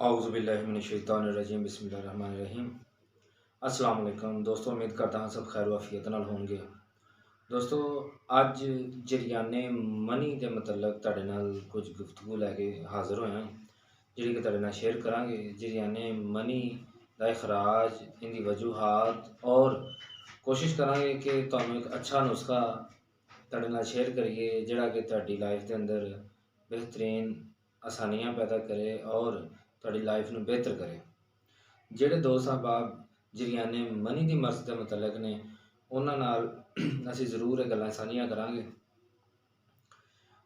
औज़ुबिल्लाहिमिनश्शैतानिर्रजीम बिस्मिल्लाहिर्रहमानिर्रहीम। अस्सलाम वालेकुम दोस्तों, उम्मीद करता हाँ सब खैर वाफियत नाल होंगे। दोस्तों, अज जरियाने मनी के मतलब तुहाडे नाल कुछ गुफ्तगू लैके हाज़र होए हां, जिहड़ी कि तुहाडे नाल शेयर करांगे। जरियाने मनी दा इखराज, इहदी वजूहात और कोशिश करांगे कि तुहानूं एक अच्छा नुस्खा तुहाडे नाल शेयर करिए, जिहड़ा कि तुहाडी लाइफ दे अंदर बेहतरीन आसानियां पैदा करे और तुहाडी लाइफ नूं बेहतर करे। ਜਿਹੜੇ ਦੋਸਤ ਅਹਿਬਾਬ ਜਰੀਆਨੇ ਮਨੀ ਦੀ ਮਰਜ਼ ਦੇ ਮੁਤਲਕ ਨੇ, ਉਹਨਾਂ ਨਾਲ ਅਸੀਂ ਜ਼ਰੂਰ ਇਹ ਗੱਲਾਂ ਸਾਂਝੀਆਂ ਕਰਾਂਗੇ।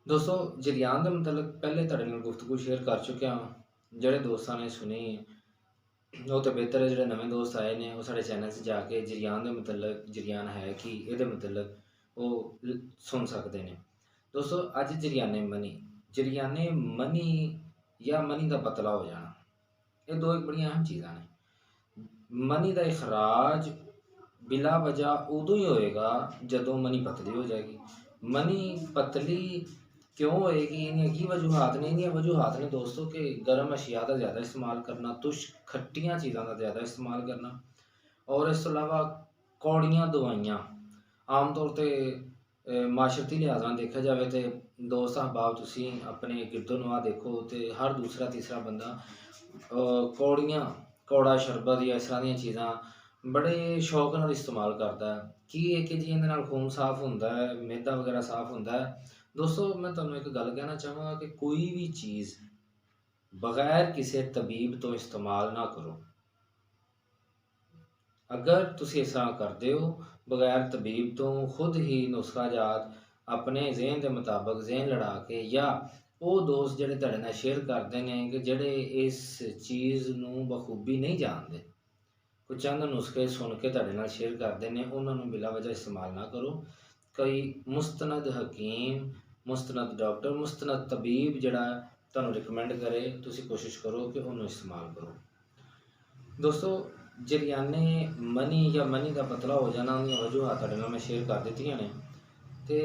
ਦੋਸਤੋ, ਜਰੀਆਨ ਦੇ ਮੁਤਲਕ ਪਹਿਲੇ ਤੁਹਾਡੇ ਨਾਲ ਗੁਫ਼ਤਗੂ ਸ਼ੇਅਰ ਕਰ ਚੁੱਕਿਆ ਹਾਂ। ਜਿਹੜੇ ਦੋਸਤਾਂ ਨੇ ਸੁਣੀ ਉਹ ਤਾਂ ਬਿਹਤਰ ਹੈ, ਜਿਹੜੇ ਨਵੇਂ ਦੋਸਤ ਆਏ ਨੇ ਉਹ ਸਾਡੇ ਚੈਨਲ 'ਚ ਜਾ ਕੇ ਜਰੀਆਨ ਦੇ ਮੁਤਲਕ, ਜਰੀਆਨ ਹੈ ਕੀ, ਇਹਦੇ ਮੁਤਲਕ ਉਹ ਸੁਣ ਸਕਦੇ ਨੇ। ਦੋਸਤੋ, ਅੱਜ ਜਰੀਆਨੇ ਮਨੀ ਜਾਂ ਮਨੀ ਦਾ ਪਤਲਾ ਹੋ ਜਾਣਾ, ਇਹ ਦੋ ਇੱਕ ਬੜੀਆਂ ਅਹਿਮ ਚੀਜ਼ਾਂ ਨੇ। ਮਨੀ ਦਾ ਇਖਰਾਜ ਬਿਲਾ ਵਜ੍ਹਾ ਉਦੋਂ ਹੀ ਹੋਏਗਾ ਜਦੋਂ ਮਨੀ ਪਤਲੀ ਹੋ ਜਾਏਗੀ। ਮਨੀ ਪਤਲੀ क्यों होएगी, इन्हें की वजूहत ने? इन्हें वजूहत ने दोस्तों कि गर्म अशिया का ज़्यादा इस्तेमाल करना, तुश खट्टियां चीज़ों का ज़्यादा इस्तेमाल करना और इस तो इलावा कौड़ियां दवाइयां। आम तौर पर माशरती लिहाज नाल देखा जाए तो दोस्त अहबाब तुसी अपने गिरदो नवाह देखो तो हर दूसरा तीसरा बंदा कौड़ा शरबत या इस तरह दी चीज़ां बड़े शौक नाल इस्तेमाल करता है। की है कि जी इहदे नाल खून साफ होंदा है, मैदा वगैरह साफ होंदा है। दोस्तों, मैं तुहानूं एक गल कहना चाहांगा कि कोई भी चीज़ बगैर किसी तबीब तो इस्तेमाल ना करो। अगर तुसीं इस तरह करदे हो बगैर तबीब तो खुद ही नुस्खा जात अपने जहन के मुताबिक जहन लड़ा के, या वो दोस्त जिहड़े तुहाडे नाल शेयर करदे ने कि जिहड़े इस चीज़ नूं बखूबी नहीं जानदे, कुछ चंद नुस्खे सुन के तुहाडे नाल शेयर करदे ने, उन्हां नूं बिला वजह इस्तेमाल ना करो। कई मुस्तनद हकीम, मुस्तनद डॉक्टर, मुस्तनद तबीब जिहड़ा तुहानूं रिकमेंड करे, तुसीं कोशिश करो कि उन्होंने इस्तेमाल करो। दोस्तों, जरियाने मनी या मनी का पतला हो जाना उन्दियां वजूहत तुहाडे नाल मैं शेयर कर दित्तियां ने। ते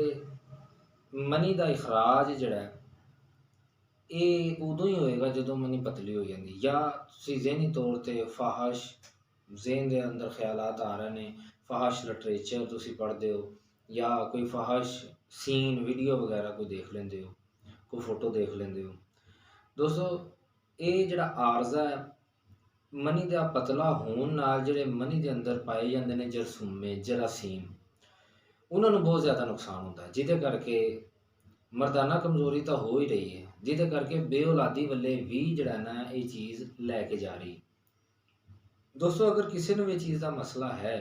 मनी का इखराज जिहड़ा ये उदों ही होएगा जदों मनी पतली हो जाती, या तुसीं ज़हनी तौर पर फाहश जहन के अंदर ख्यालात आ रहे हैं, फाहश लिटरेचर तुसीं पढ़ते हो, या कोई फाहश सीन वीडियो वगैरह कोई देख लेंदे हो, कोई फोटो देख लेंदे हो। दोस्तों, ये जिहड़ा आर्जा है मनी का पतला होने नाल, जिहड़े मनी के अंदर पाए जाते हैं जरसूमे, जरासीम, उन्होंने बहुत ज़्यादा नुकसान होता है, जिहदे करके मर्दाना कमज़ोरी तो हो ही रही है, जिहदे करके बेऔलादी वाले भी जिहड़ा ना ये चीज़ लैके जा रही। दोस्तों, अगर किसी ने भी चीज़ का मसला है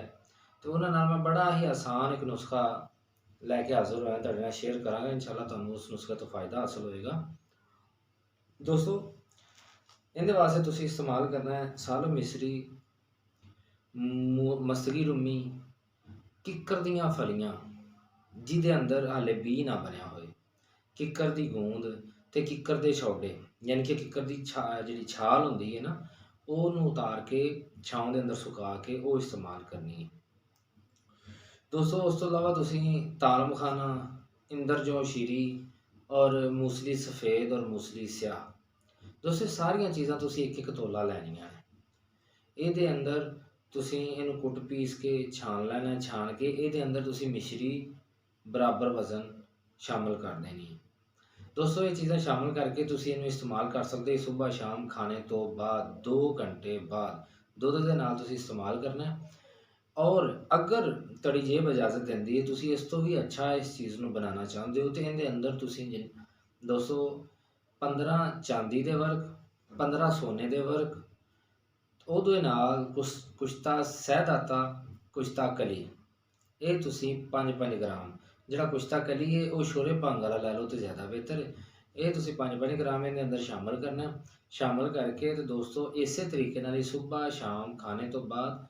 तो उन्होंने नाल मैं बड़ा ही आसान एक नुस्खा लैके हाज़र होया, तुहाडे नाल शेयर करांगा। इंशाअल्लाह तुहानूं उस नुस्खे तो फ़ायदा हासिल होएगा। दोस्तों, इहदे वास्ते तुसीं इस्तेमाल करना है सालो मिसरी, मसरी रुमी, किक्कर दियां फलियां जिहदे अंदर हाले बीऽ ना बनिया होए, किक्कर दी गूंद ते किक्कर दे छौडे, यानी कि किक्कर दी जिहड़ी छाल हुंदी है ना, ਉਹਨੂੰ उतार के छांव ਦੇ अंदर सुका के वो इस्तेमाल करनी है। दोस्तों, उस तो इलावा तुसीं ताल मखाना, इंदरजो शीरी और मूसली सफ़ेद और मूसली स्याह, दोस्तों सारियां चीज़ां तुसीं एक एक तोला लैनियां ने। ਇਹਦੇ अंदर तुसीं इहनूं कुट पीस के छान लेना है, छान के ਇਹਦੇ अंदर तुसीं मिश्री बराबर वज़न शामिल कर देनी है। दोस्तों, ये चीज़ां शामिल करके तुसीं इहनूं इस्तेमाल कर सकते हो सुबह शाम खाने तो बाद, 2 घंटे बाद दुध दे नाल तुसीं इस्तेमाल करना है। और अगर तुहाडी जेब इजाज़त देंदी है, तुसीं इस तो भी अच्छा इस चीज़ नूं बनाना चाहुंदे हो, तो इहदे अंदर तुसीं दोस्तों 15 चांदी दे वर्क, 15 सोने दे वर्क, ਉਹਦੇ ਨਾਲ कुश्ता सैदाता, कुश्ता कली, ये तुसीं 5-5 ग्राम, जिहड़ा कुश्ता कली है वो छोरे भंग वाला लै लो तो ज़्यादा बेहतर है। ये तुसीं 5-5 ग्राम इहदे अंदर शामिल करना है। शामिल करके तो दोस्तों इसे तरीके नाल सुबह शाम खाने तो बाद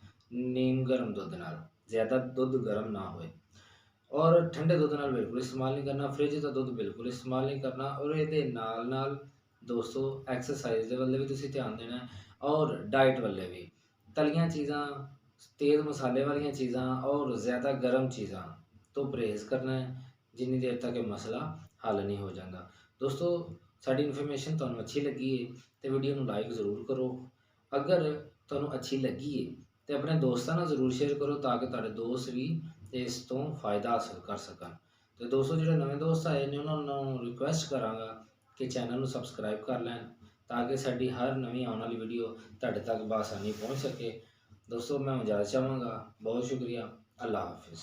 नीम गर्म दुध नाल, ज़्यादा दुध गर्म ना होए, और ठंडे दुध नाल बिल्कुल इस्तेमाल नहीं करना, फ्रिज का दुध बिल्कुल इस्तेमाल नहीं करना। और ये नाल दोस्तों एक्सरसाइज के वाले भी तुसीं ध्यान देना है, और डाइट वाले भी। तलियां चीज़ां, तेज़ मसाले वाली चीज़ां और ज़्यादा गर्म चीज़ां तो परहेज़ करना है, जिन्नी देर तक ये मसला हल नहीं हो जाता। दोस्तों, ਸਾਡੀ ਇਨਫੋਰਮੇਸ਼ਨ ਤੁਹਾਨੂੰ ਅੱਛੀ ਲੱਗੀ ਹੈ ਤੇ ਵੀਡੀਓ ਨੂੰ ਲਾਈਕ ਜ਼ਰੂਰ ਕਰੋ। ਅਗਰ ਤੁਹਾਨੂੰ ਅੱਛੀ ਲੱਗੀ ਹੈ ਤੇ ਆਪਣੇ ਦੋਸਤਾਂ ਨਾਲ ਜ਼ਰੂਰ ਸ਼ੇਅਰ ਕਰੋ ਤਾਂ ਕਿ ਤੁਹਾਡੇ ਦੋਸਤ ਵੀ ਇਸ ਤੋਂ ਫਾਇਦਾ ਹਾਸਲ ਕਰ ਸਕਣ। ਤੇ ਦੋਸਤੋ, ਜਿਹੜੇ ਨਵੇਂ ਦੋਸਤ ਆਏ ਨੇ ਉਹਨਾਂ ਨੂੰ ਰਿਕੁਐਸਟ ਕਰਾਂਗਾ ਕਿ ਚੈਨਲ ਨੂੰ ਸਬਸਕ੍ਰਾਈਬ ਕਰ ਲੈਣ ਤਾਂ ਕਿ ਸਾਡੀ ਹਰ ਨਵੀਂ ਆਉਣ ਵਾਲੀ ਵੀਡੀਓ ਤੁਹਾਡੇ ਤੱਕ ਬਆਸਾਨੀ ਪਹੁੰਚ ਸਕੇ। ਦੋਸਤੋ, ਮੈਂ ਇਜਾਜ਼ਤ ਚਾਹਾਂਗਾ। ਬਹੁਤ ਸ਼ੁਕਰੀਆ। ਅੱਲਾ ਹਾਫਿਜ਼।